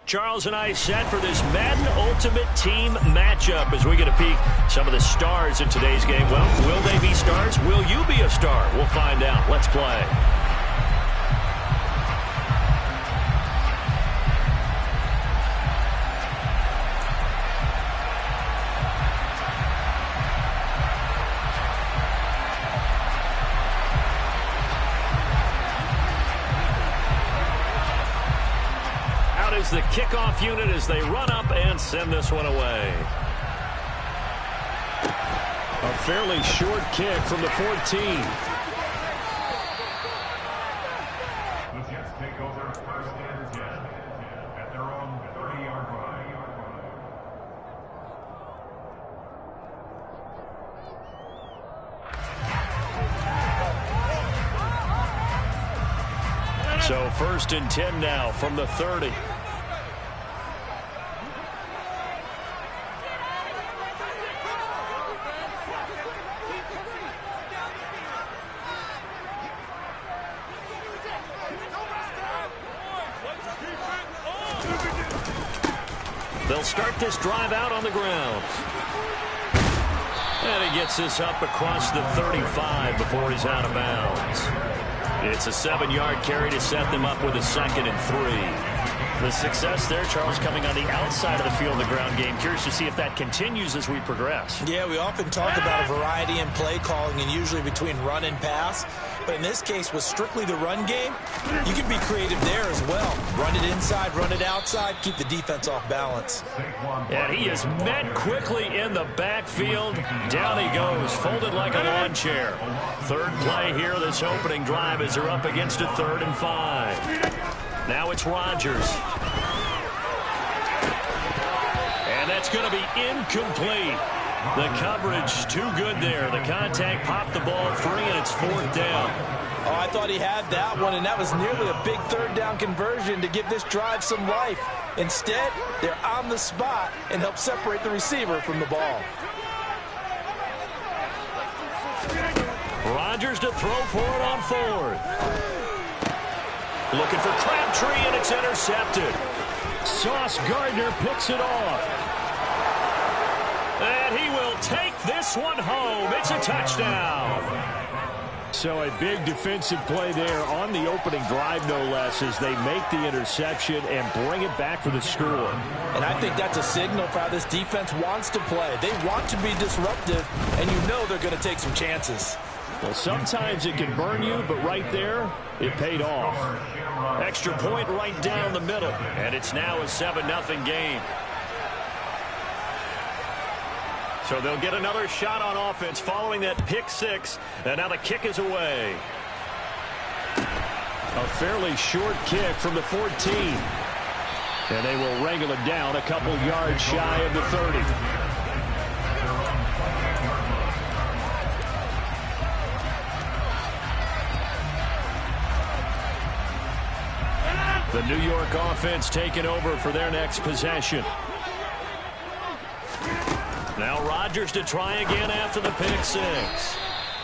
Charles and I set for this Madden Ultimate Team matchup as we get a peek some of the stars in today's game. Well, will they be stars? Will you be a star? We'll find out. Let's play. The kickoff unit as they run up and send this one away. A fairly short kick from the 14. The Jets take over first and 10 at their own 30-yard line. So first and 10 now from the 30. They'll start this drive out on the ground. And he gets this up across the 35 before he's out of bounds. It's a 7-yard carry to set them up with a 2nd and 3. The success there, Charles, coming on the outside of the field, the ground game. Curious to see if that continues as we progress. Yeah, we often talk about a variety in play calling and usually between run and pass. But in this case, with strictly the run game, you can be creative there as well. Run it inside, run it outside, keep the defense off balance. And he is met quickly in the backfield. Down he goes, folded like a lawn chair. Third play here, this opening drive as they're up against a 3rd and 5. Now it's Rodgers. And that's going to be incomplete. The coverage too good there. The contact popped the ball free, and it's 4th down. Oh, I thought he had that one, and that was nearly a big 3rd down conversion to give this drive some life. Instead, they're on the spot and help separate the receiver from the ball. Rodgers to throw for it on 4th. Looking for Crabtree, and it's intercepted. Sauce Gardner picks it off. And he will take this one home. It's a touchdown. So a big defensive play there on the opening drive, no less, as they make the interception and bring it back for the score. And I think that's a signal for how this defense wants to play. They want to be disruptive, and you know they're going to take some chances. Well, sometimes it can burn you, but right there, it paid off. Extra point right down the middle. And it's now a 7-0 game. So they'll get another shot on offense following that pick 6. And now the kick is away. A fairly short kick from the 14. And they will wrangle it down a couple yards shy of the 30. The New York offense taking over for their next possession. Now Rodgers to try again after the pick 6.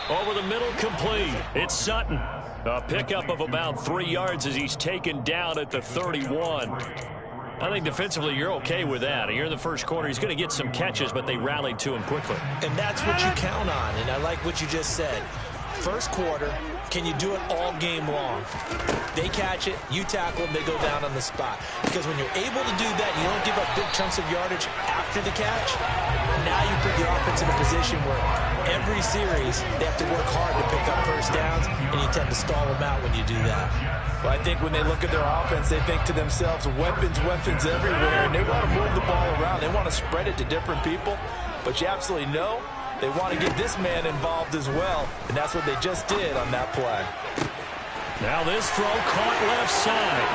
Over the middle, complete. It's Sutton. A pickup of about 3 yards as he's taken down at the 31. I think defensively you're okay with that. Here in the first quarter, he's going to get some catches, but they rallied to him quickly. And that's what you count on, and I like what you just said. First quarter, can you do it all game long? They catch it, you tackle them, they go down on the spot. Because when you're able to do that, you don't give up big chunks of yardage after the catch, now you put the offense in a position where every series they have to work hard to pick up first downs, and you tend to stall them out when you do that. Well, I think when they look at their offense, they think to themselves, weapons, weapons everywhere, and they want to move the ball around. They want to spread it to different people, but you absolutely know they want to get this man involved as well, and that's what they just did on that play. Now this throw caught left side.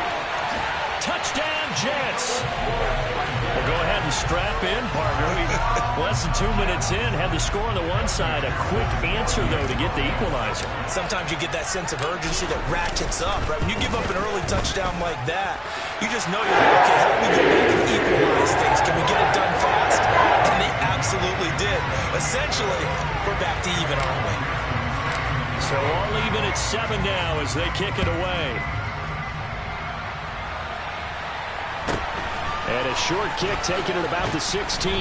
Touchdown, Jets. Well, go ahead and strap in, partner. Less than 2 minutes in, had the score on the one side. A quick answer, though, to get the equalizer. Sometimes you get that sense of urgency that ratchets up, right? When you give up an early touchdown like that, you just know you're like, okay, how do we go back and equalize things? Can we get it done fast? And they absolutely did. Essentially, we're back to even, aren't we? So all even at 7 now as they kick it away. And a short kick taken at about the 16.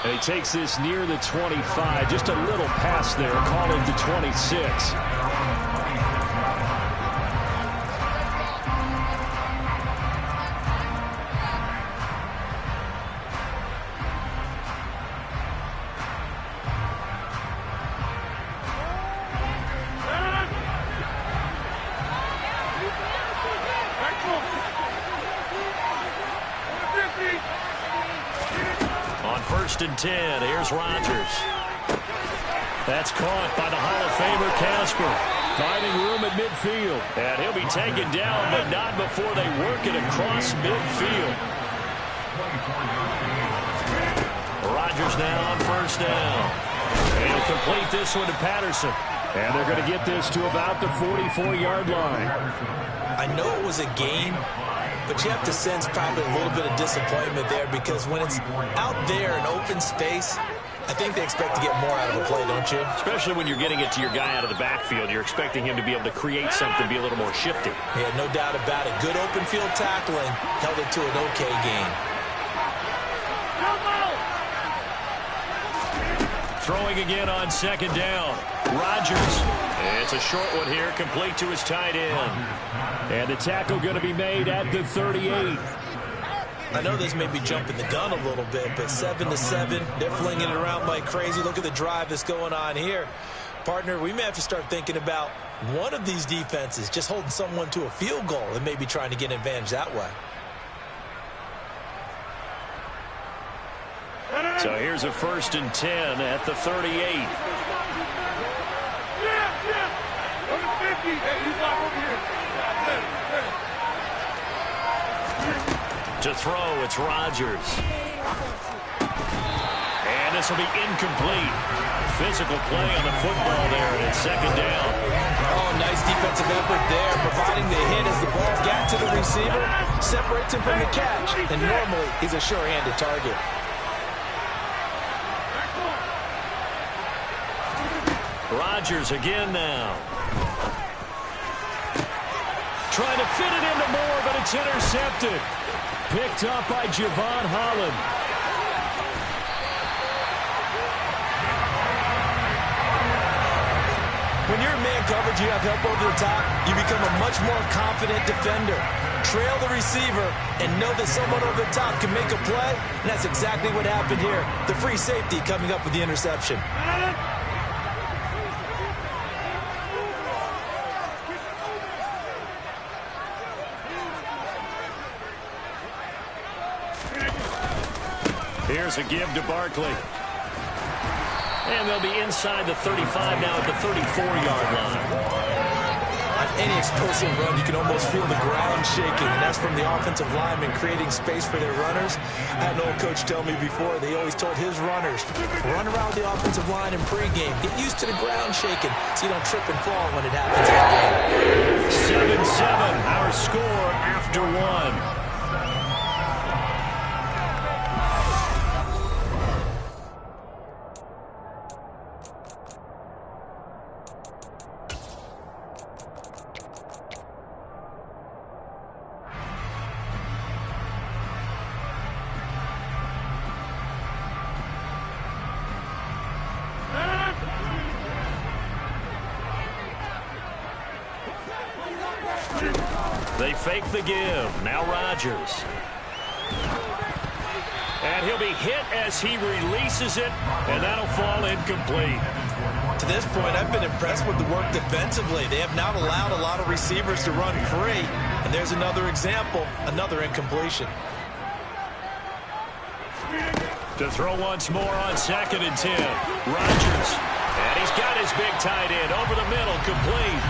And he takes this near the 25. Just a little pass there. Call it the 26. On 1st and 10, here's Rodgers. That's caught by the Hall of Famer Casper. Finding room at midfield. And he'll be taken down, but not before they work it across midfield. Rodgers now on 1st down. And he'll complete this one to Patterson. And they're going to get this to about the 44-yard line. I know it was a gain, but you have to sense probably a little bit of disappointment there, because when it's out there in open space, I think they expect to get more out of a play, don't you? Especially when you're getting it to your guy out of the backfield. You're expecting him to be able to create something, be a little more shifty. Yeah, no doubt about it. Good open field tackling held it to an okay gain. Throwing again on 2nd down. Rodgers. It's a short one here, complete to his tight end. And the tackle going to be made at the 38. I know this may be jumping the gun a little bit, but 7-7, they're flinging it around like crazy. Look at the drive that's going on here. Partner, we may have to start thinking about one of these defenses just holding someone to a field goal and maybe trying to get an advantage that way. So here's a 1st and 10 at the 38. To throw, it's Rodgers. And this will be incomplete. Physical play on the football there, and it's 2nd down. Oh, nice defensive effort there, providing the hit as the ball got to the receiver, separates him from the catch, and normally he's a sure-handed target. Rodgers again now. Trying to fit it into Moore, but it's intercepted. Picked up by Javon Holland. When you're in man coverage, you have help over the top, you become a much more confident defender. Trail the receiver and know that someone over the top can make a play, and that's exactly what happened here. The free safety coming up with the interception. Here's a give to Barkley. And they'll be inside the 35 now at the 34-yard line. On any explosive run, you can almost feel the ground shaking, and that's from the offensive linemen creating space for their runners. I had an old coach tell me before, they always told his runners, run around the offensive line in pregame. Get used to the ground shaking so you don't trip and fall when it happens in the game. 7-7, our score after 1. They fake the give. Now Rodgers. And he'll be hit as he releases it, and that'll fall incomplete. To this point, I've been impressed with the work defensively. They have not allowed a lot of receivers to run free. And there's another example, another incompletion. To throw once more on 2nd and 10. Rodgers. And he's got his big tight end over the middle, complete.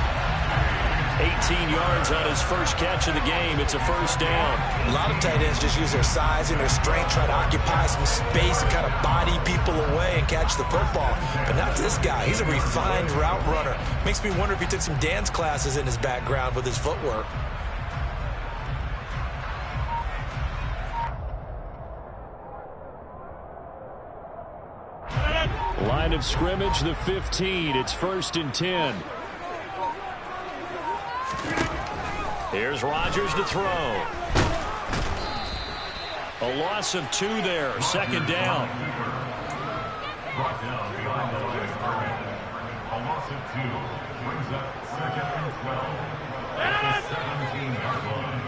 18 yards on his first catch of the game. It's a 1st down. A lot of tight ends just use their size and their strength, try to occupy some space and kind of body people away and catch the football. But not this guy. He's a refined route runner. Makes me wonder if he took some dance classes in his background with his footwork. Line of scrimmage, the 15. It's 1st and 10. Here's Rodgers to throw. A loss of 2 there. Second down. Brought down behind the line of scrimmage. A loss of 2 brings up 2nd and 12 at the 17-yard line.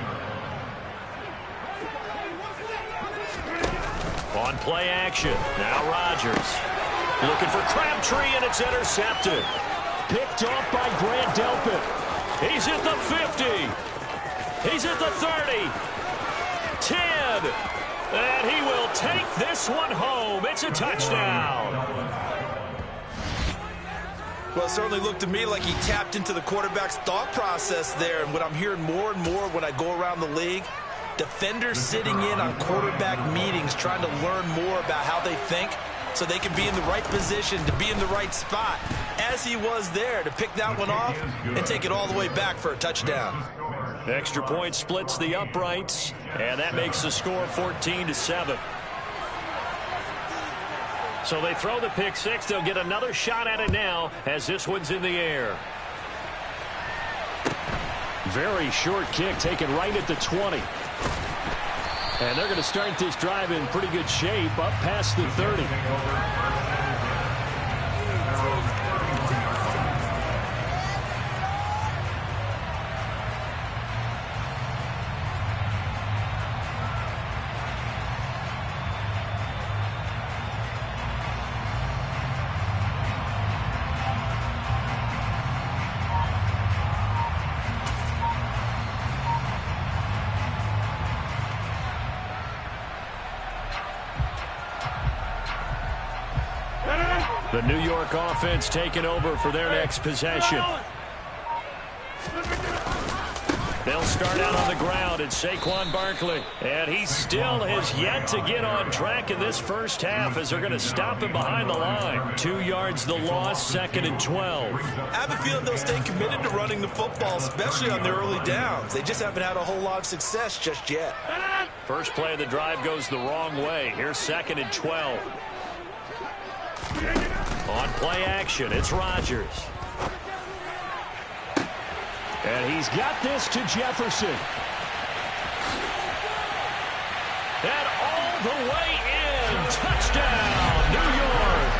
On play action. Now Rodgers. Looking for Crabtree, and it's intercepted. Picked off by Grant Delpit. He's at the 50. He's at the 30. 10. And he will take this one home. It's a touchdown. Well, it certainly looked to me like he tapped into the quarterback's thought process there. And what I'm hearing more and more when I go around the league, defenders sitting in on quarterback meetings trying to learn more about how they think so they can be in the right position to be in the right spot, as he was there to pick that one off and take it all the way back for a touchdown. Extra point splits the uprights, and that makes the score 14-7. So they throw the pick six. They'll get another shot at it now as this one's in the air. Very short kick taken right at the 20. And they're going to start this drive in pretty good shape up past the 30. The New York offense taking over for their next possession. They'll start out on the ground. It's Saquon Barkley. And he still has yet to get on track in this first half as they're going to stop him behind the line. 2 yards the loss, 2nd and 12. I have a feeling they'll stay committed to running the football, especially on their early downs. They just haven't had a whole lot of success just yet. First play of the drive goes the wrong way. Here's 2nd and 12. On play action, it's Rodgers. And he's got this to Jefferson. And all the way in. Touchdown, New York.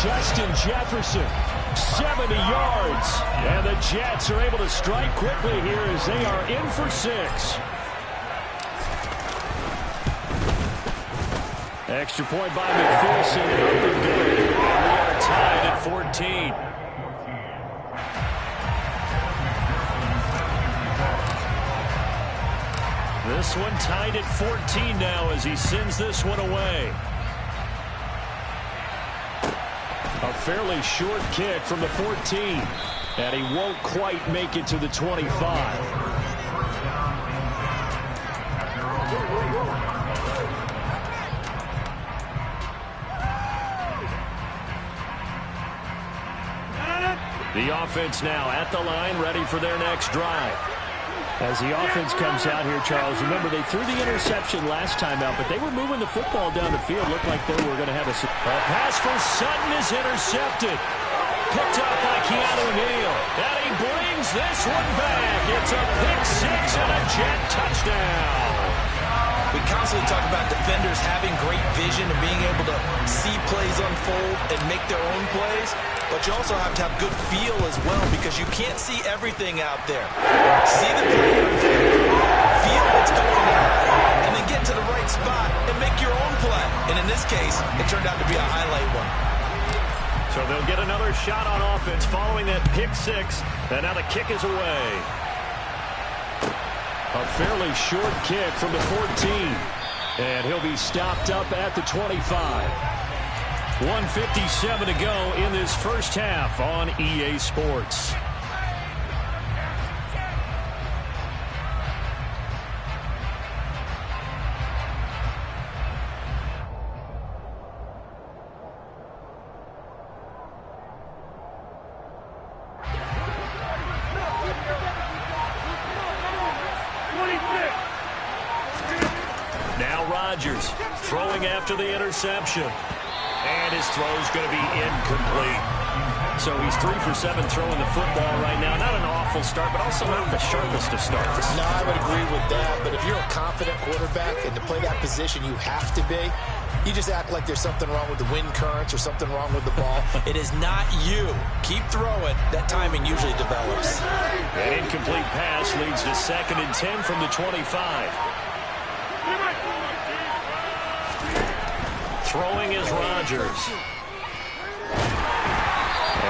Justin Jefferson, 70 yards. And the Jets are able to strike quickly here as they are in for 6. Extra point by McPherson. Up and good. And we are tied at 14. This one tied at 14 now as he sends this one away. A fairly short kick from the 14. And he won't quite make it to the 25. The offense now at the line, ready for their next drive. As the offense comes out here, Charles, remember they threw the interception last time out, but they were moving the football down the field. Looked like they were going to have a pass from Sutton is intercepted. Picked up by Keanu Neal. And he brings this one back. It's a pick six and a Jet touchdown. We constantly talk about defenders having great vision and being able to see plays unfold and make their own plays. But you also have to have good feel as well because you can't see everything out there. See the play unfold, feel what's going on, and then get to the right spot and make your own play. And in this case, it turned out to be a highlight one. So they'll get another shot on offense following that pick six. And now the kick is away. A fairly short kick from the 14. And he'll be stopped up at the 25. 1:57 to go in this first half on EA Sports. Now Rodgers throwing after the interception. And his throw is going to be incomplete. So he's 3 for 7 throwing the football right now. Not an awful start, but also not the sharpest of starts. No, I would agree with that. But if you're a confident quarterback and to play that position you have to be, you just act like there's something wrong with the wind currents or something wrong with the ball. It is not you. Keep throwing. That timing usually develops. An incomplete pass leads to 2nd and 10 from the 25. Throwing is Rodgers.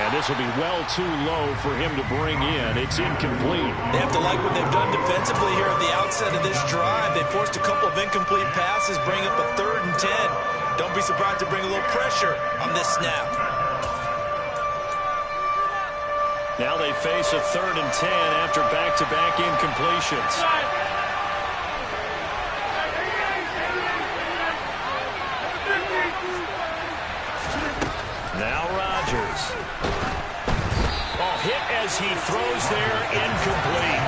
And this will be well too low for him to bring in. It's incomplete. They have to like what they've done defensively here at the outset of this drive. They forced a couple of incomplete passes, bring up a 3rd and 10. Don't be surprised to bring a little pressure on this snap. Now they face a 3rd and 10 after back-to-back incompletions. Now Rodgers. Hit as he throws there, incomplete.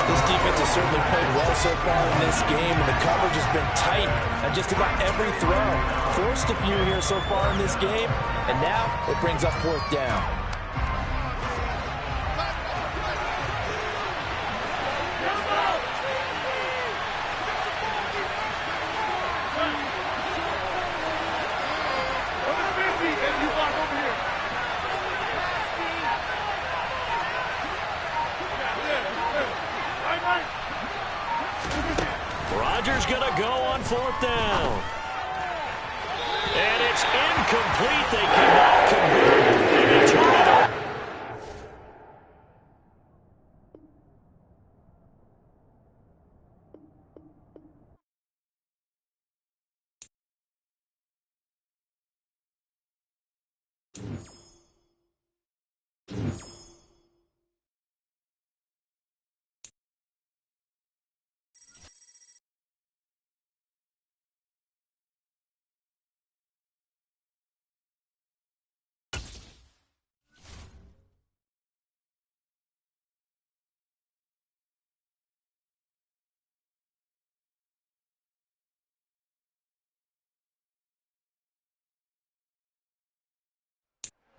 This defense has certainly played well so far in this game, and the coverage has been tight on just about every throw. Forced a few here so far in this game, and now it brings up 4th down. Rodgers going to go on 4th down. And it's incomplete. They cannot convert. They turn it over.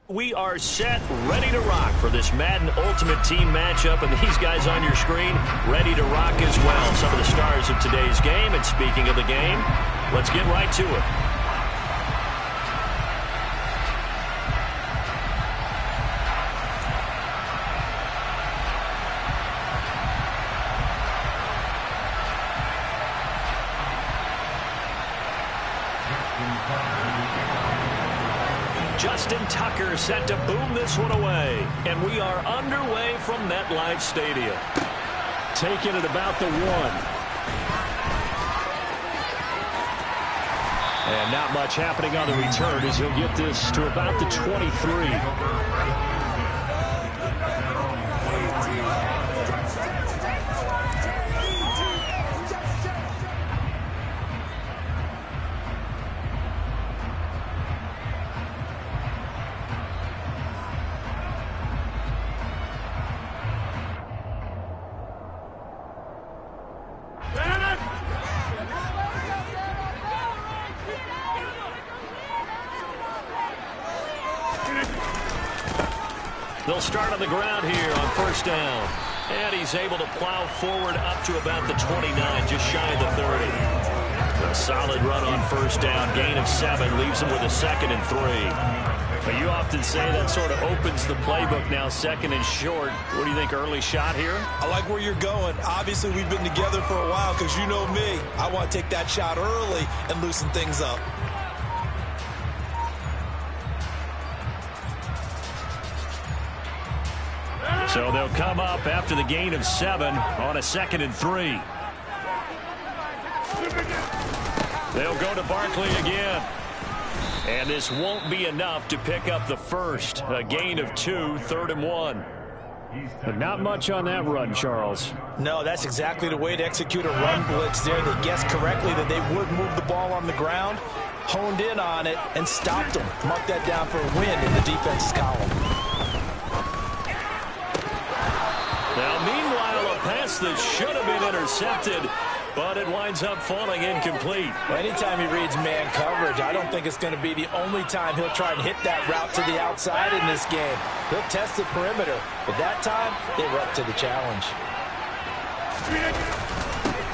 We are set, ready to rock for this Madden Ultimate Team matchup, and these guys on your screen ready to rock as well. Some of the stars of today's game, and speaking of the game, let's get right to it. Justin Tucker set to boom this one away. And we are underway from MetLife Stadium. Taken at about the 1. And not much happening on the return as he'll get this to about the 23. They'll start on the ground here on 1st down. And he's able to plow forward up to about the 29, just shy of the 30. A solid run on 1st down. Gain of 7 leaves him with a 2nd and 3. But you often say that sort of opens the playbook now, 2nd and short. What do you think, early shot here? I like where you're going. Obviously, we've been together for a while because you know me. I want to take that shot early and loosen things up. So they'll come up after the gain of 7 on a 2nd and 3. They'll go to Barkley again. And this won't be enough to pick up the first. A gain of 2, 3rd and 1. But not much on that run, Charles. No, that's exactly the way to execute a run blitz there. They guessed correctly that they would move the ball on the ground, honed in on it, and stopped them. Mark that down for a win in the defense's column. Now, meanwhile, a pass that should have been intercepted but it winds up falling incomplete. Well, anytime he reads man coverage, I don't think it's going to be the only time he'll try and hit that route to the outside in this game. He'll test the perimeter, but that time they were up to the challenge.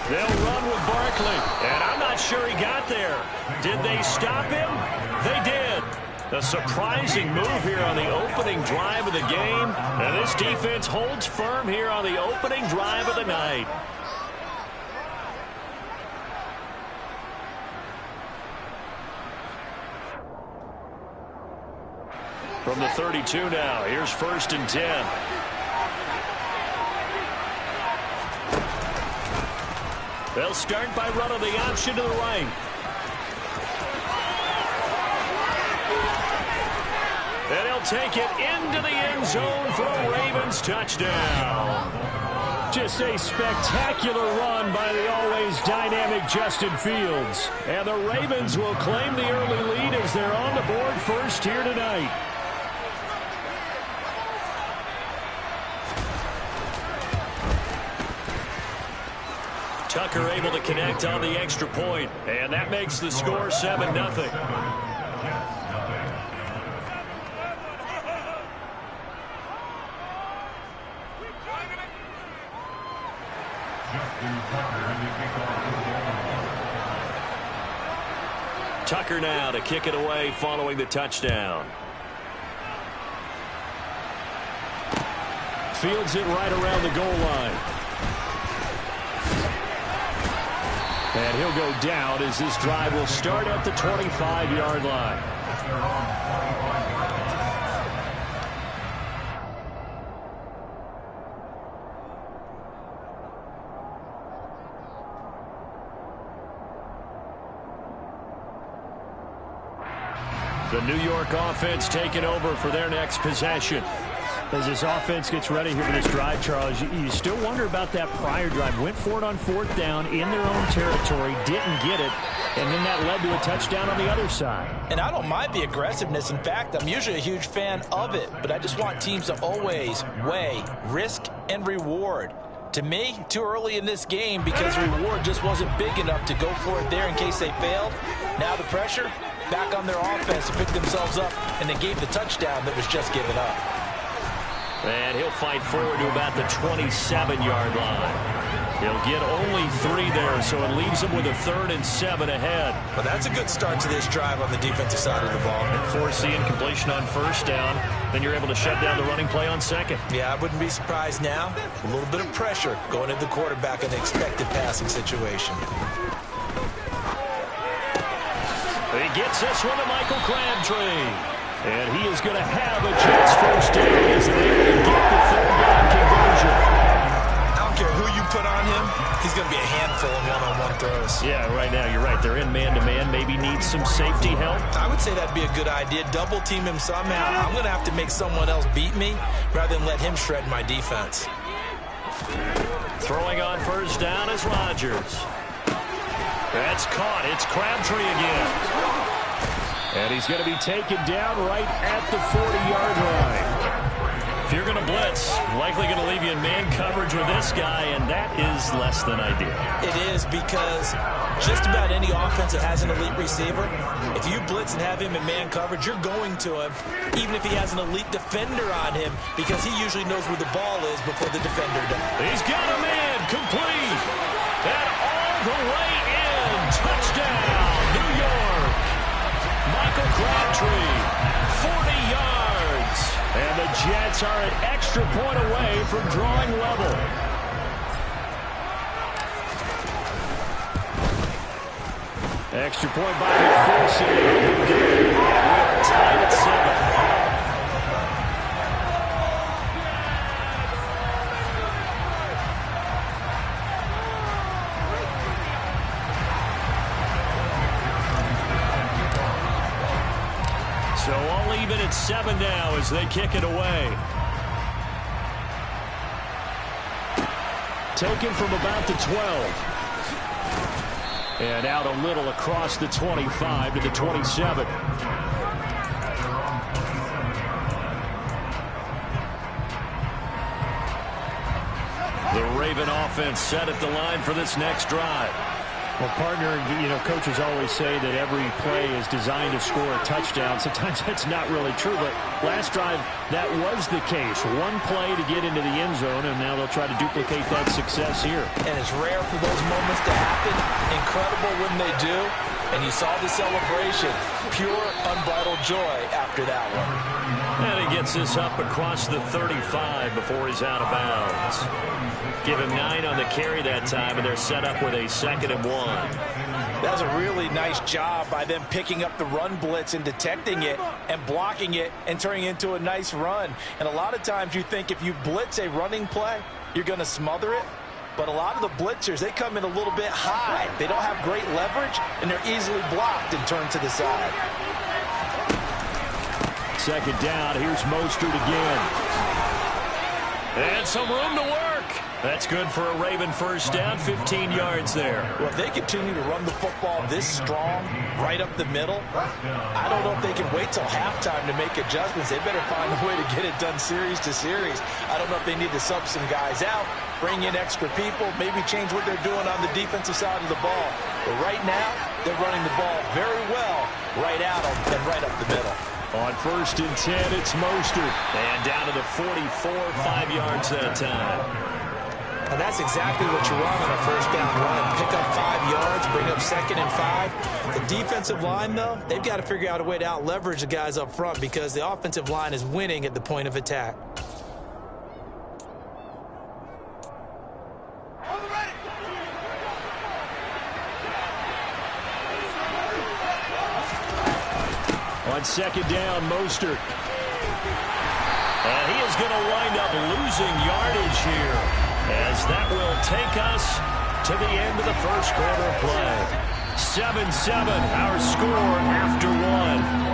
They'll run with Barkley, and I'm not sure he got there. Did they stop him? They did. A surprising move here on the opening drive of the game, and this defense holds firm here on the opening drive of the night. From the 32 now, here's 1st and 10. They'll start by running the option to the right. And he'll take it into the end zone for a Ravens touchdown. Just a spectacular run by the always dynamic Justin Fields. And the Ravens will claim the early lead as they're on the board first here tonight. Tucker able to connect on the extra point, and that makes the score 7-0. Tucker now to kick it away following the touchdown. Fields it right around the goal line. And he'll go down as this drive will start at the 25-yard line. The New York offense taking over for their next possession. As this offense gets ready here for this drive, Charles, you still wonder about that prior drive. Went for it on 4th down in their own territory, didn't get it, and then that led to a touchdown on the other side. And I don't mind the aggressiveness. In fact, I'm usually a huge fan of it, but I just want teams to always weigh risk and reward. To me, too early in this game because the reward just wasn't big enough to go for it there in case they failed. Now the pressure back on their offense to pick themselves up, and they gave the touchdown that was just given up. And he'll fight forward to about the 27-yard line. He'll get only 3 there, so it leaves him with a 3rd and 7 ahead. Well, that's a good start to this drive on the defensive side of the ball. And force the incompletion on 1st down. Then you're able to shut down the running play on 2nd. Yeah, I wouldn't be surprised now. A little bit of pressure going into the quarterback in the expected passing situation. He gets this one to Michael Crabtree. And he is going to have a chance first down as they will get the 3rd down conversion. I don't care who you put on him. He's going to be a handful in one-on-one throws. Yeah, right now you're right. They're in man-to-man. Maybe needs some safety help. I would say that'd be a good idea. Double team him somehow. I'm going to have to make someone else beat me rather than let him shred my defense. Throwing on 1st down is Rodgers. That's caught. It's Crabtree again. And he's going to be taken down right at the 40-yard line. If you're going to blitz, likely going to leave you in man coverage with this guy, and that is less than ideal. It is because just about any offense that has an elite receiver, if you blitz and have him in man coverage, you're going to him, even if he has an elite defender on him, because he usually knows where the ball is before the defender does. He's got a man complete. And all the way in. Touchdown, New York. Michael Crabtree, 40 yards. And the Jets are an extra point away from drawing level. Extra point by McPherson. We're tied at 7. So all even at 7 now as they kick it away. Taken from about the 12. And out a little across the 25 to the 27. The Raven offense set at the line for this next drive. Well, partner, coaches always say that every play is designed to score a touchdown. Sometimes that's not really true, but last drive, that was the case. One play to get into the end zone, and now they'll try to duplicate that success here. And it's rare for those moments to happen. Incredible when they do. And you saw the celebration. Pure, unbridled joy after that one. And he gets this up across the 35 before he's out of bounds. Give him 9 on the carry that time, and they're set up with a 2nd and 1. That was a really nice job by them picking up the run blitz and detecting it and blocking it and turning it into a nice run. And a lot of times you think if you blitz a running play, you're going to smother it. But a lot of the blitzers, they come in a little bit high. They don't have great leverage, and they're easily blocked and turned to the side. 2nd down. Here's Mostert again. And some room to work. That's good for a Raven first down, 15 yards there. Well, if they continue to run the football this strong, right up the middle, I don't know if they can wait till halftime to make adjustments. They better find a way to get it done series to series. I don't know if they need to sub some guys out, bring in extra people, maybe change what they're doing on the defensive side of the ball. But right now, they're running the ball very well right out and right up the middle. On 1st and 10, it's Mostert. And down to the 44, 5 yards that time. And that's exactly what you want on a first down run. Pick up 5 yards, bring up 2nd and 5. The defensive line, though, they've got to figure out a way to out-leverage the guys up front because the offensive line is winning at the point of attack. On 2nd down, Mostert. And he is going to wind up losing yardage here, as that will take us to the end of the first quarter of play. 7-7, our score after 1.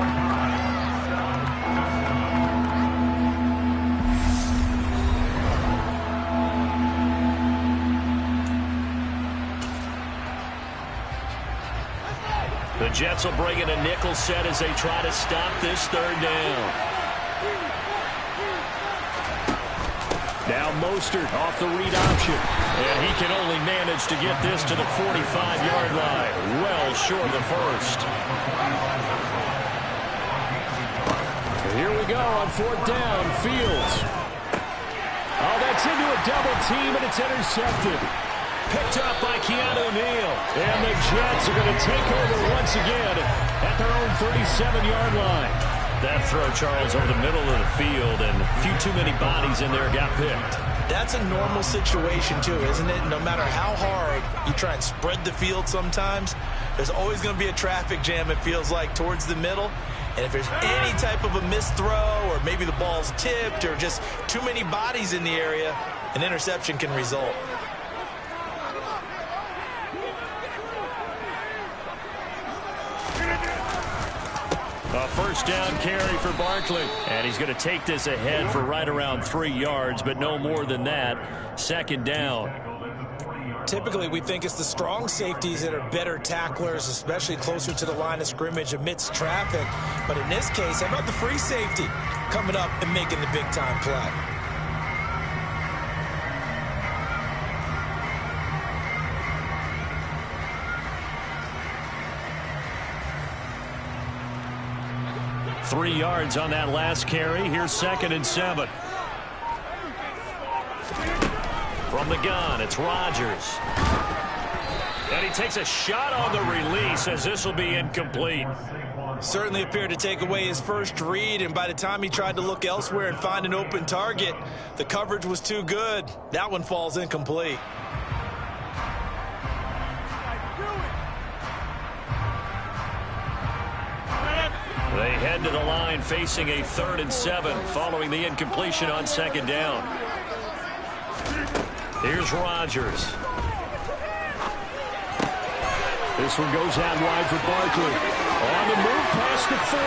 The Jets will bring in a nickel set as they try to stop this 3rd down. Now Mostert off the read option. And he can only manage to get this to the 45-yard line. Well short of the first. Here we go on 4th down. Fields. Oh, that's into a double team, and it's intercepted. Picked up by Keanu Neal. And the Jets are going to take over once again at their own 37-yard line. That throw, Charles, over the middle of the field, and a few too many bodies in there got picked. That's a normal situation, too, isn't it? No matter how hard you try and spread the field sometimes, there's always going to be a traffic jam, it feels like, towards the middle. And if there's any type of a missed throw, or maybe the ball's tipped, or just too many bodies in the area, an interception can result. A first down carry for Barkley. And he's going to take this ahead for right around 3 yards, but no more than that. 2nd down. Typically, we think it's the strong safeties that are better tacklers, especially closer to the line of scrimmage amidst traffic. But in this case, how about the free safety coming up and making the big-time play? Three yards on that last carry. Here's 2nd and 7. From the gun, it's Rodgers. And he takes a shot on the release as this will be incomplete. Certainly appeared to take away his first read, and by the time he tried to look elsewhere and find an open target, the coverage was too good. That one falls incomplete. They head to the line facing a 3rd and 7 following the incompletion on 2nd down. Here's Rodgers. This one goes out wide for Barkley. On the move past the 40,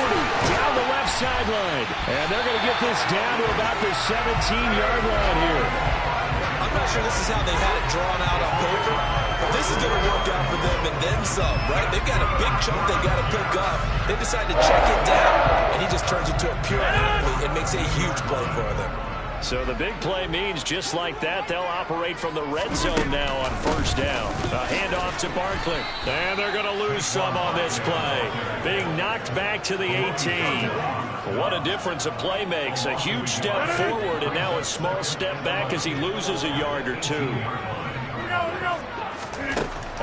down the left sideline. And they're going to get this down to about the 17-yard line here. I'm not sure this is how they had it drawn out on paper, but this is going to work out for them and then some, right? They've got a big chunk they got to pick up. They decide to check it down, and he just turns it to a pure athlete and makes a huge play for them. So the big play means just like that, they'll operate from the red zone now on first down. A handoff to Barkley. And they're going to lose some on this play. Being knocked back to the 18. What a difference a play makes. A huge step forward and now a small step back as he loses a yard or two.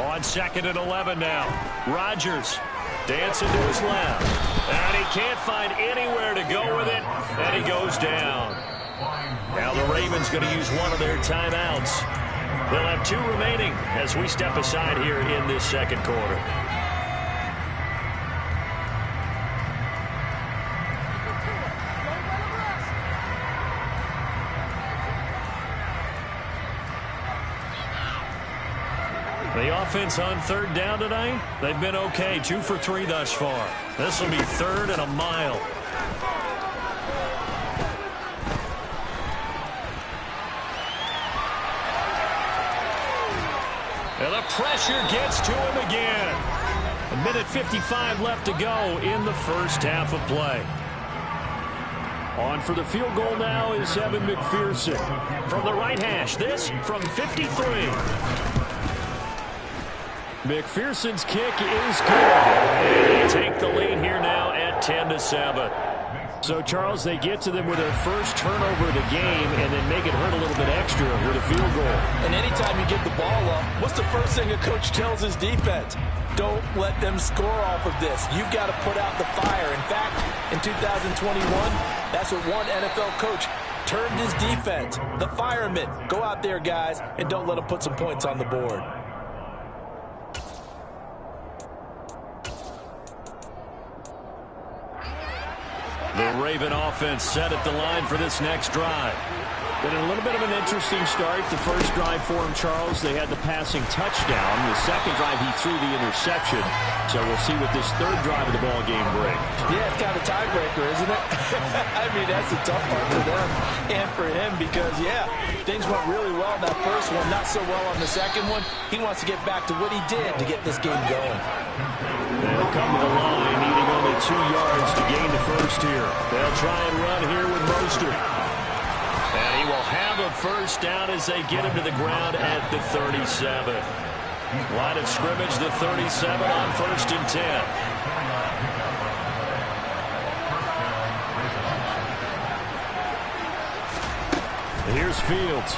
On 2nd and 11 now. Rodgers dancing to his left. And he can't find anywhere to go with it. And he goes down. Now the Ravens going to use one of their timeouts. They'll have 2 remaining as we step aside here in this second quarter. The offense on 3rd down tonight, they've been okay. 2 for 3 thus far. This will be 3rd and a mile. And the pressure gets to him again. 1:55 left to go in the first half of play. On for the field goal now is Evan McPherson. From the right hash, this from 53. McPherson's kick is good. And they take the lead here now at 10-7. So, Charles, they get to them with their first turnover of the game and then make it hurt a little bit extra with a field goal. And anytime you give the ball up, what's the first thing a coach tells his defense? Don't let them score off of this. You've got to put out the fire. In fact, in 2021, that's what one NFL coach termed his defense. The firemen. Go out there, guys, and don't let them put some points on the board. The Raven offense set at the line for this next drive. Been a little bit of an interesting start. The first drive for him, Charles, they had the passing touchdown. The second drive, he threw the interception. So we'll see what this third drive of the ball game brings. Yeah, it's kind of a tiebreaker, isn't it? I mean, that's a tough part for them and for him because, yeah, things went really well in that first one, not so well on the second one. He wants to get back to what he did to get this game going. They'll come to the line, needing only 2 yards to gain the first here. They'll try and run here with Mostert. And he will have a first down as they get him to the ground at the 37. Line of scrimmage, the 37 on 1st and 10. Here's Fields.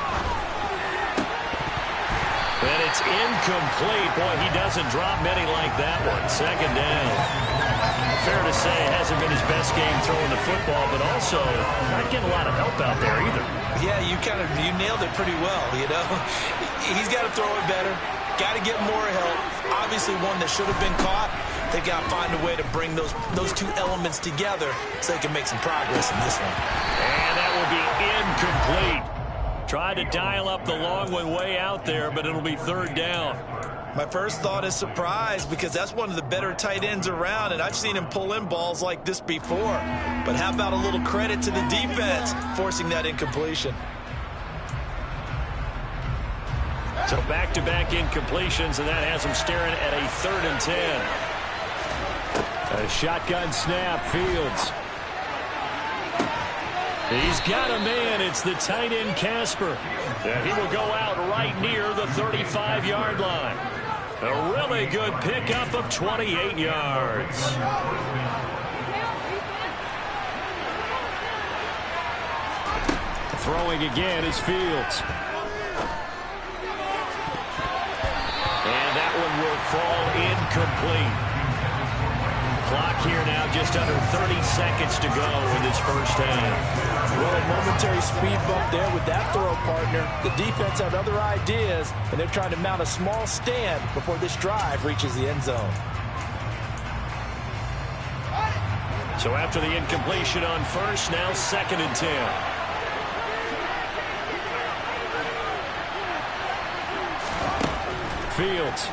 And it's incomplete. Boy, he doesn't drop many like that one. 2nd down. Fair to say, it hasn't been his best game throwing the football, but also not getting a lot of help out there either. Yeah, you nailed it pretty well, you know. He's got to throw it better. Got to get more help. Obviously one that should have been caught. They got to find a way to bring those 2 elements together so they can make some progress in this one. And that will be incomplete. Tried to dial up the long one way out there, but it'll be 3rd down. My first thought is surprise because that's one of the better tight ends around, and I've seen him pull in balls like this before. But how about a little credit to the defense forcing that incompletion? So back-to-back incompletions, and that has him staring at a 3rd and 10. A shotgun snap, Fields. He's got a man. It's the tight end, Casper. And he will go out right near the 35-yard line. A really good pickup of 28 yards. Throwing again is Fields. And that one will fall incomplete. Clock here now just under 30 seconds to go in this first half. Well, a momentary speed bump there with that throw partner. The defense had other ideas, and they're trying to mount a small stand before this drive reaches the end zone. So after the incompletion on first, now 2nd and 10. Fields.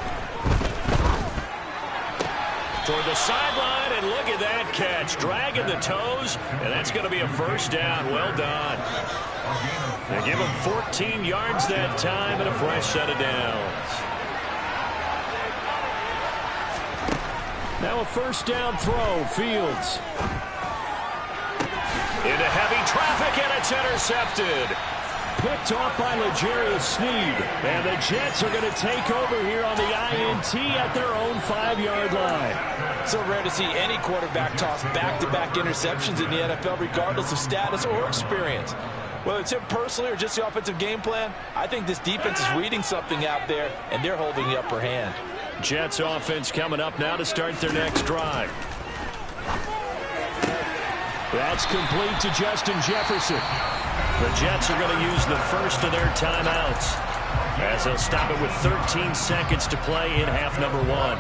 Toward the sideline, and look at that catch. Dragging the toes, and that's going to be a first down. Well done. They give him 14 yards that time and a fresh set of downs. Now a first down throw, Fields. Into heavy traffic, and it's intercepted. Picked off by L'Jarius Sneed. And the Jets are going to take over here on the INT at their own 5-yard line. So rare to see any quarterback toss back-to-back interceptions in the NFL, regardless of status or experience. Whether it's him personally or just the offensive game plan, I think this defense is reading something out there, and they're holding the upper hand. Jets offense coming up now to start their next drive. That's complete to Justin Jefferson. The Jets are going to use the first of their timeouts as they'll stop it with 13 seconds to play in half number 1.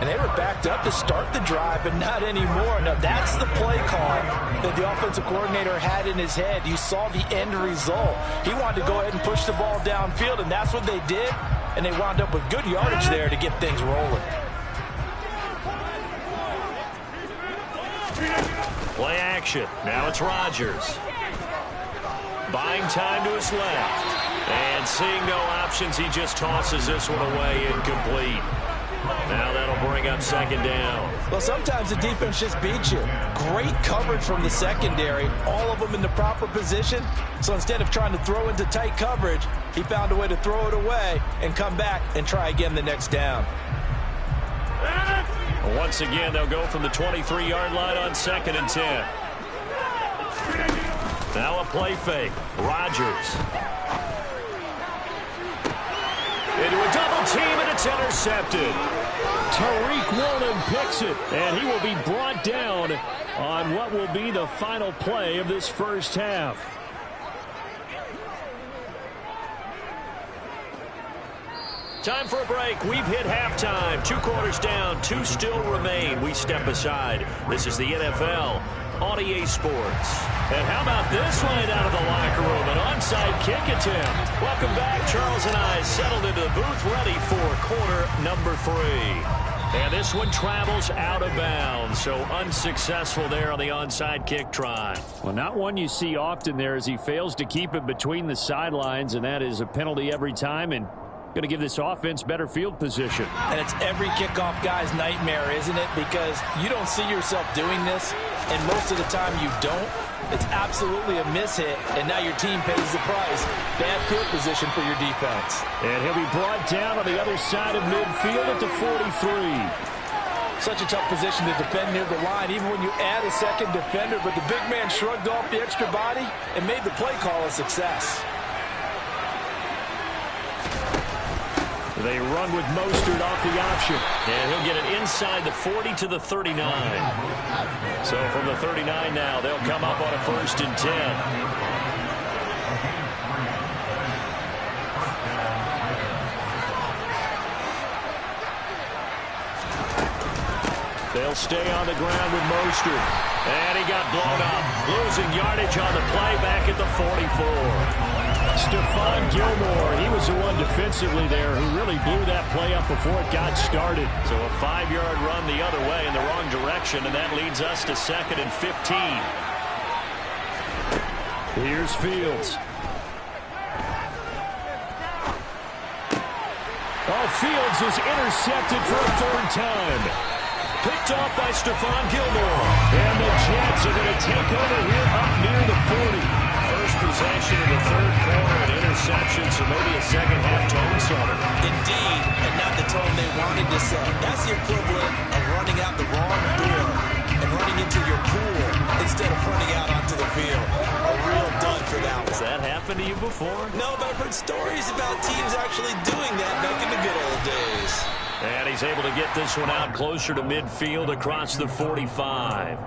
And they were backed up to start the drive, but not anymore. Now, that's the play call that the offensive coordinator had in his head. You saw the end result. He wanted to go ahead and push the ball downfield, and that's what they did. And they wound up with good yardage there to get things rolling. Play action. Now it's Rodgers. Buying time to his left. And seeing no options, he just tosses this one away incomplete. Now that'll bring up second down. Well, sometimes the defense just beats you. Great coverage from the secondary, all of them in the proper position. So instead of trying to throw into tight coverage, he found a way to throw it away and come back and try again the next down. Once again, they'll go from the 23-yard line on 2nd and 10. Now a play fake. Rodgers. Into a double team, and it's intercepted. Tariq Woolen picks it, and he will be brought down on what will be the final play of this first half. Time for a break. We've hit halftime. 2 quarters down, 2 still remain. We step aside. This is the NFL on EA Sports. And how about this line out of the locker room? An onside kick attempt. Welcome back. Charles and I settled into the booth, ready for quarter number 3. And this one travels out of bounds, so unsuccessful there on the onside kick try. Well, not one you see often there as he fails to keep it between the sidelines, and that is a penalty every time, and going to give this offense better field position. And it's every kickoff guy's nightmare, isn't it? Because you don't see yourself doing this, and most of the time you don't. It's absolutely a mishit, and now your team pays the price. Bad field position for your defense. And he'll be brought down on the other side of midfield at the 43. Such a tough position to defend near the line, even when you add a second defender, but the big man shrugged off the extra body and made the play call a success. They run with Mostert off the option. And he'll get it inside the 40 to the 39. So from the 39 now, they'll come up on a 1st and 10. They'll stay on the ground with Mostert. And he got blown up. Losing yardage on the play back at the 44. Stephon Gilmore, he was the one defensively there who really blew that play up before it got started. So a 5-yard run the other way in the wrong direction, and that leads us to 2nd and 15. Here's Fields. Oh, Fields is intercepted for a 3rd time. Picked off by Stephon Gilmore. And the Jets are going to take over here up near the 40. First possession of the 3rd quarter, an interception, so maybe a second-half tone setter. Indeed, and not the tone they wanted to set. That's the equivalent of running out the wrong door and running into your pool instead of running out onto the field. A real dud for that one. Has that happened to you before? No, but I've heard stories about teams actually doing that back in the good old days. And he's able to get this one out closer to midfield across the 45.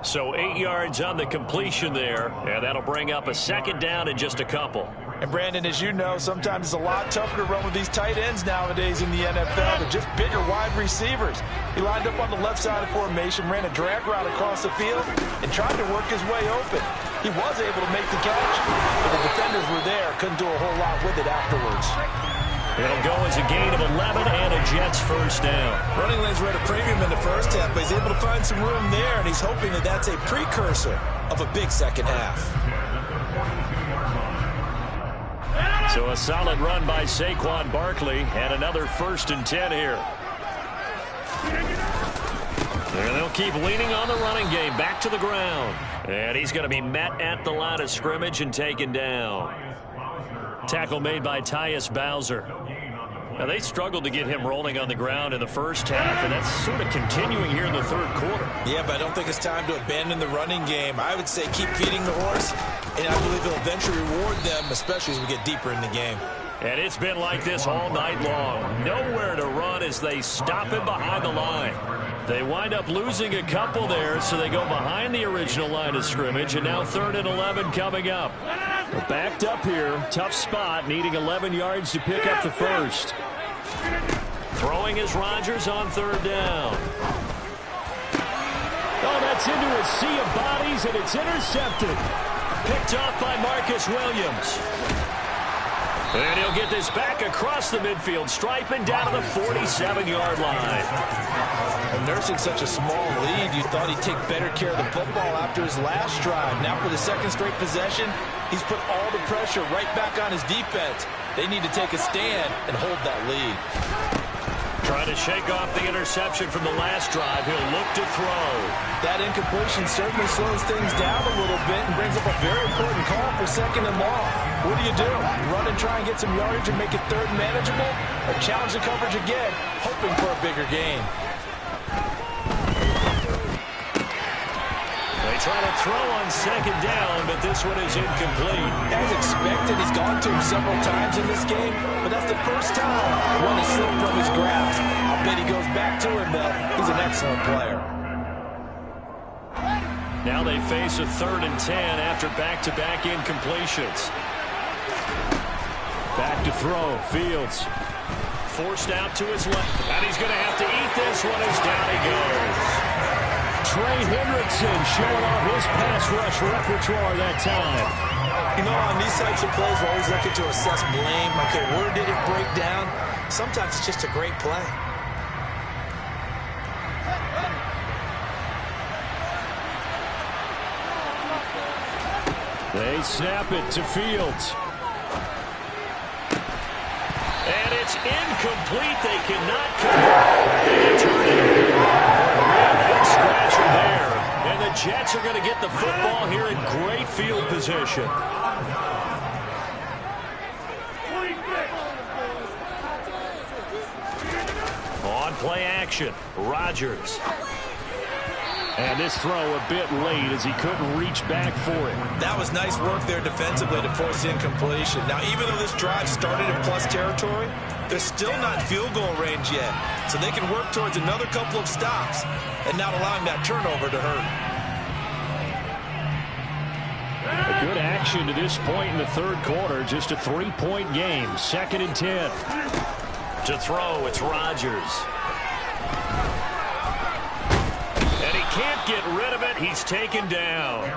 So 8 yards on the completion there, and that'll bring up a 2nd down in just a couple. And Brandon, as you know, sometimes it's a lot tougher to run with these tight ends nowadays in the NFL. They're just bigger wide receivers. He lined up on the left side of formation, ran a drag route across the field, and tried to work his way open. He was able to make the catch, but the defenders were there, couldn't do a whole lot with it afterwards. It'll go as a gain of 11 and a Jets 1st down. Running lanes were at a premium in the first half, but he's able to find some room there, and he's hoping that that's a precursor of a big second half. So a solid run by Saquon Barkley, and another 1st and 10 here. And they'll keep leaning on the running game. Back to the ground. And he's going to be met at the line of scrimmage and taken down. Tackle made by Tyus Bowser. Now, they struggled to get him rolling on the ground in the first half, and that's sort of continuing here in the third quarter. Yeah, but I don't think it's time to abandon the running game. I would say keep feeding the horse, and I believe it'll eventually reward them, especially as we get deeper in the game. And it's been like this all night long. Nowhere to run as they stop him behind the line. They wind up losing a couple there, so they go behind the original line of scrimmage, and now 3rd and 11 coming up. They're backed up here. Tough spot, needing 11 yards to pick up the first. Throwing is Rodgers on 3rd down. Oh, that's into a sea of bodies, and it's intercepted. Picked off by Marcus Williams. And he'll get this back across the midfield stripe and down to the 47-yard line. And nursing such a small lead, you thought he'd take better care of the football after his last drive. Now for the second straight possession, he's put all the pressure right back on his defense. They need to take a stand and hold that lead. Trying to shake off the interception from the last drive. He'll look to throw. That incompletion certainly slows things down a little bit and brings up a very important call for 2nd and long. What do? Run and try and get some yardage and make it 3rd manageable? Or challenge the coverage again, hoping for a bigger gain? They try to throw on 2nd down, but this one is incomplete. As expected, he's gone to him several times in this game, but that's the first time one has slipped from his grasp. I'll bet he goes back to him, though. He's an excellent player. Now they face a 3rd and 10 after back-to-back incompletions. Back to throw. Fields forced out to his left, and he's going to have to eat this one as down he goes. Trey Hendrickson showing off his pass rush repertoire that time. You know, on these types of plays, we're always looking to assess blame. Okay, where did it break down? Sometimes it's just a great play. They snap it to Fields. And it's incomplete. They cannot convert. They turn it. Head scratcher there. And the Jets are going to get the football here in great field position. On play action, Rodgers. And this throw a bit late as he couldn't reach back for it. That was nice work there defensively to force incompletion. Now, even though this drive started in plus territory, they're still not field goal range yet. So they can work towards another couple of stops and not allowing that turnover to hurt. A good action to this point in the 3rd quarter. Just a 3-point game. 2nd and 10. To throw, it's Rodgers. And he can't get rid of it. He's taken down.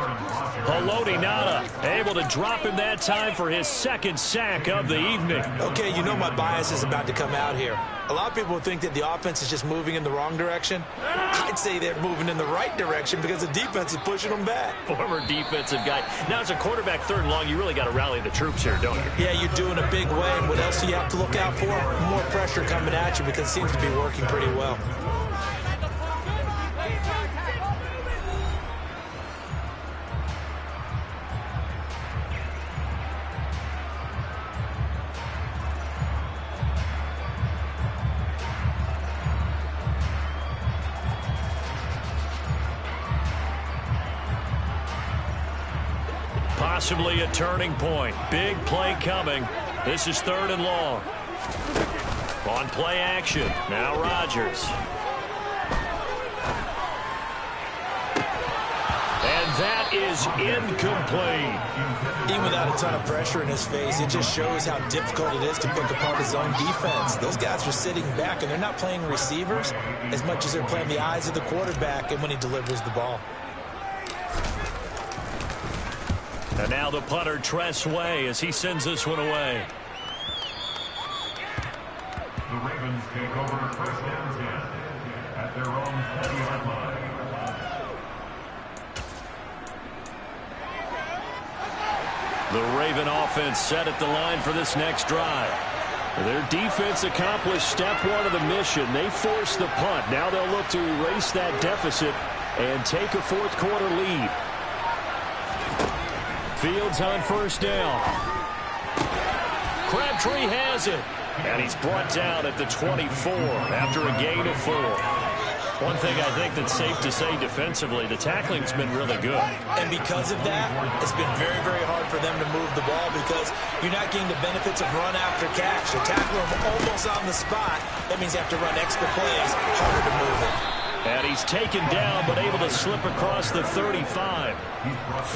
Haloti Ngata able to drop him that time for his 2nd sack of the evening. Okay, you know my bias is about to come out here. A lot of people think that the offense is just moving in the wrong direction. I'd say they're moving in the right direction because the defense is pushing them back. Former defensive guy. Now, as a quarterback 3rd and long, you really got to rally the troops here, don't you? Yeah, you do in a big way. And what else do you have to look out for? More pressure coming at you because it seems to be working pretty well. Possibly a turning point. Big play coming. This is 3rd and long. On play action. Now Rodgers. And that is incomplete. Even without a ton of pressure in his face, it just shows how difficult it is to pick apart his own defense. Those guys are sitting back, and they're not playing receivers as much as they're playing the eyes of the quarterback and when he delivers the ball. And now the punter, Tress Way, as he sends this one away. The Ravens take over 1st and 10 at their own 20-yard line. The Raven offense set at the line for this next drive. Their defense accomplished step one of the mission. They forced the punt. Now they'll look to erase that deficit and take a fourth quarter lead. Fields on first down. Crabtree has it. And he's brought down at the 24 after a gain of 4. One thing I think that's safe to say defensively, the tackling's been really good. And because of that, it's been very, very hard for them to move the ball because you're not getting the benefits of run after catch. You're tackling them almost on the spot. That means you have to run extra plays, harder to move it. And he's taken down, but able to slip across the 35.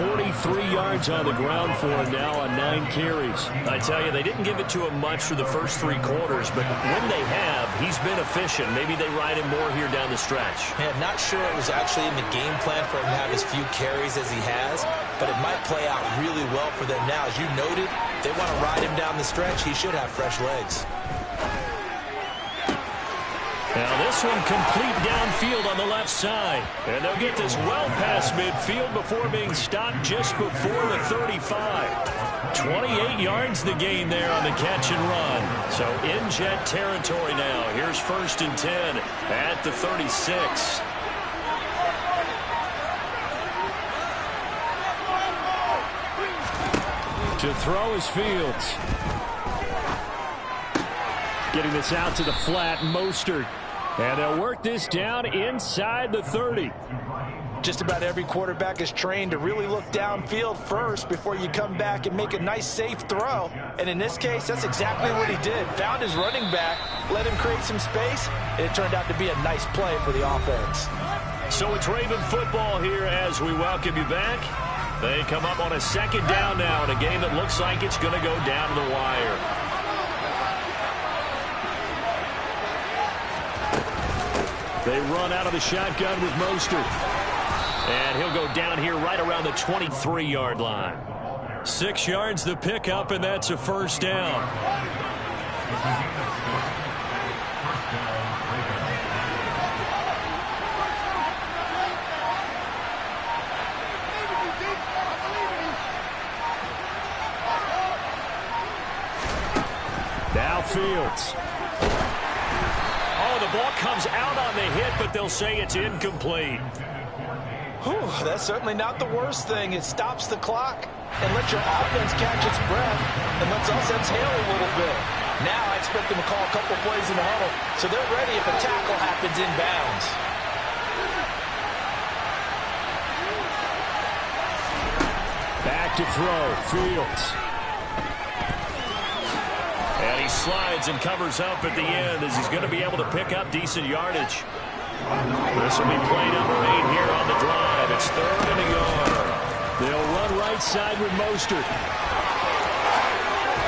43 yards on the ground for him now on 9 carries. I tell you, they didn't give it to him much for the first 3 quarters, but when they have, he's been efficient. Maybe they ride him more here down the stretch. Man, not sure it was actually in the game plan for him to have as few carries as he has, but it might play out really well for them now. As you noted, they want to ride him down the stretch. He should have fresh legs. Now this one complete downfield on the left side. And they'll get this well past midfield before being stopped just before the 35. 28 yards the gain there on the catch and run. So in jet territory now. Here's 1st and 10 at the 36. To throw is Fields. Getting this out to the flat, Mostert. And they'll work this down inside the 30. Just about every quarterback is trained to really look downfield first before you come back and make a nice, safe throw. And in this case, that's exactly what he did. Found his running back, let him create some space, and it turned out to be a nice play for the offense. So it's Raven football here as we welcome you back. They come up on a 2nd down now in a game that looks like it's going to go down to the wire. They run out of the shotgun with Mostert. And he'll go down here right around the 23-yard line. 6 yards the pickup, and that's a 1st down. Now Fields. The ball comes out on the hit, but they'll say it's incomplete. Whew, that's certainly not the worst thing. It stops the clock and lets your offense catch its breath and lets us exhale a little bit. Now I expect them to call a couple plays in the huddle, so they're ready if a tackle happens inbounds. Back to throw, Fields. And he slides and covers up at the end as he's going to be able to pick up decent yardage. This will be play number 8 here on the drive. It's 3rd and a yard. They'll run right side with Mostert.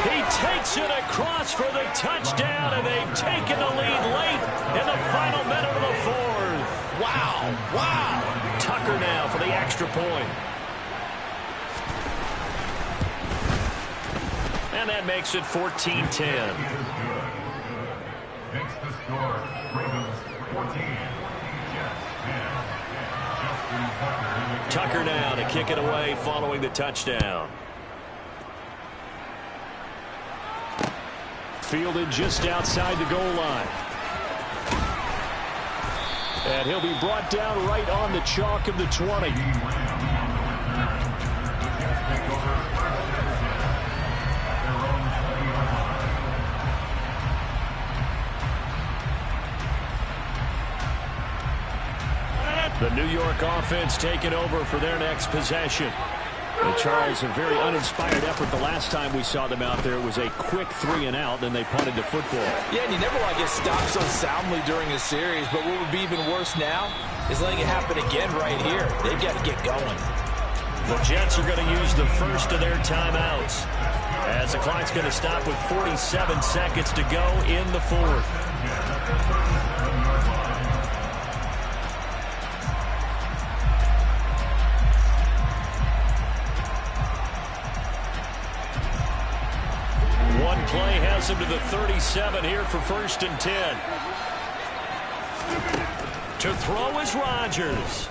He takes it across for the touchdown, and they've taken the lead late in the final minute of the 4th. Wow, wow. Tucker now for the extra point. And that makes it 14-10. Makes the score Ravens 14. Tucker now to kick it away following the touchdown. Fielded just outside the goal line. And he'll be brought down right on the chalk of the 20. The New York offense taking over for their next possession. And Charles, a very uninspired effort the last time we saw them out there. It was a quick 3 and out, then they punted the football. Yeah, and you never want to get stopped so soundly during a series, but what would be even worse now is letting it happen again right here. They've got to get going. The Jets are going to use the first of their timeouts as the clock's going to stop with 47 seconds to go in the 4th. One play has him to the 37 here for 1st and 10. To throw is Rodgers.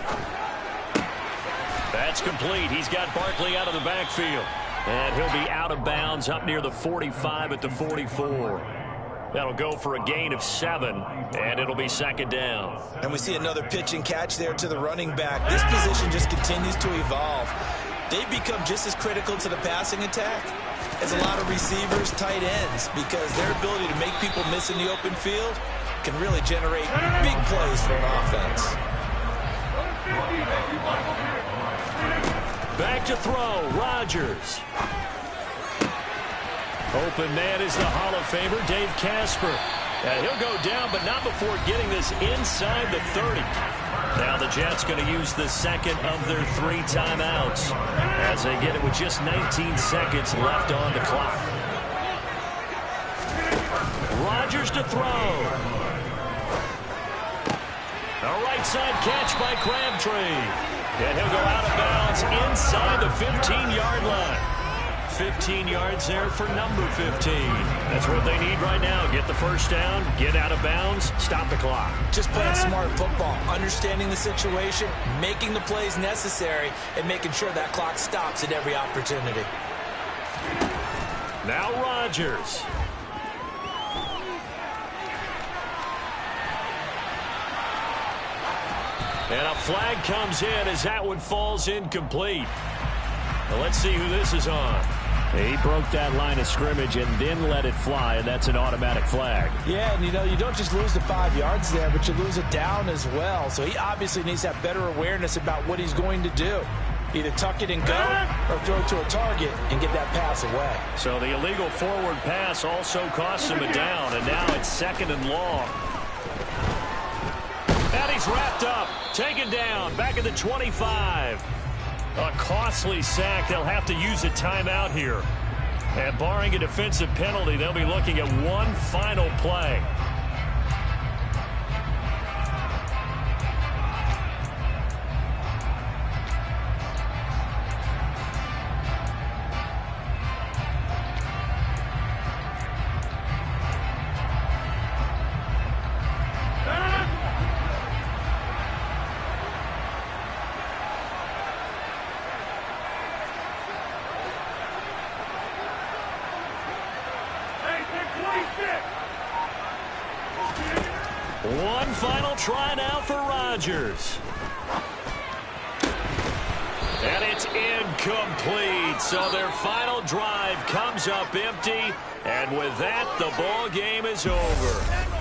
That's complete. He's got Barkley out of the backfield. And he'll be out of bounds up near the 45 at the 44. That'll go for a gain of 7, and it'll be second down. And we see another pitch and catch there to the running back. This position just continues to evolve. They've become just as critical to the passing attack as a lot of receivers, tight ends, because their ability to make people miss in the open field can really generate big plays for an offense. Back to throw, Rodgers. Open man is the Hall of Famer, Dave Casper. And he'll go down, but not before getting this inside the 30. Now the Jets going to use the second of their 3 timeouts as they get it with just 19 seconds left on the clock. Rodgers to throw. A right side catch by Crabtree. And he'll go out of bounds inside the 15-yard line. 15 yards there for number 15. That's what they need right now. Get the first down, get out of bounds, stop the clock. Just playing smart football, understanding the situation, making the plays necessary, and making sure that clock stops at every opportunity. Now Rodgers. And a flag comes in as that one falls incomplete. Well, let's see who this is on. He broke that line of scrimmage and then let it fly, and that's an automatic flag. Yeah, and you don't just lose the 5 yards there, but you lose it down as well. So he obviously needs to have better awareness about what he's going to do. Either tuck it and go or throw it to a target and get that pass away. So the illegal forward pass also costs him a down, and now it's 2nd and long. And he's wrapped up, taken down, back at the 25. A costly sack. They'll have to use a timeout here. And barring a defensive penalty, they'll be looking at one final play. One final try now for Rodgers. And it's incomplete. So their final drive comes up empty. And with that, the ball game is over.